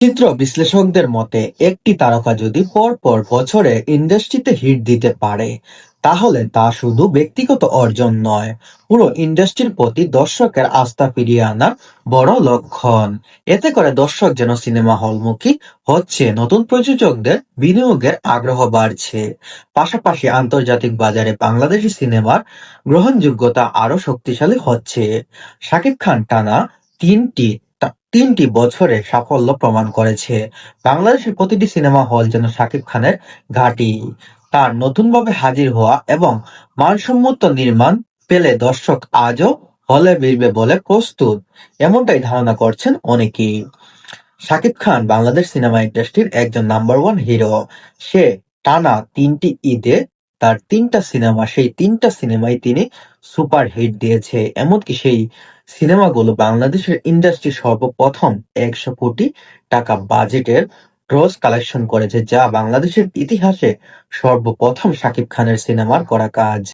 চিত্র বিশ্লেষকদের মতে একটি তারকা যদি পরপর বছরে ইন্ডাস্ট্রিতে হিট দিতে পারে তাহলে তা শুধু ব্যক্তিগত অর্জন নয়, পুরো ইন্ডাস্ট্রির প্রতি দর্শকের আস্থা ফিরিয়ে আনার বড় লক্ষণ। এতে করে দর্শক যেন সিনেমা হলমুখী হচ্ছে, নতুন প্রযোজকদের বিনিয়োগের আগ্রহ বাড়ছে, পাশাপাশি আন্তর্জাতিক বাজারে বাংলাদেশি সিনেমার গ্রহণযোগ্যতা আরো শক্তিশালী হচ্ছে। শাকিব খান টানা তিনটি তিনটি বছরে সাফল্য প্রমাণ করেছে। বাংলাদেশের প্রতিটি সিনেমা হল যেন শাকিব খানের ঘাঁটি। তার নতুনভাবে হাজির হওয়া এবং মানসম্মত নির্মাণ পেলে দর্শক আজও হলে ভিড়বে বলে প্রস্তুত, এমনটাই ধারণা করছেন অনেকেই। শাকিব খান বাংলাদেশ সিনেমা ইন্ডাস্ট্রির একজন নাম্বার ওয়ান হিরো। সে টানা তিনটি ঈদে তার সেই তিনটা সিনেমায় তিনি সুপার হিট দিয়েছে। এমনকি সেই সিনেমাগুলো বাংলাদেশের ইন্ডাস্ট্রি সর্বপ্রথম ১০০ কোটি টাকা বাজেটের গ্রস কালেকশন করেছে, যা বাংলাদেশের ইতিহাসে সর্বপ্রথম শাকিব খানের সিনেমার করা কাজ।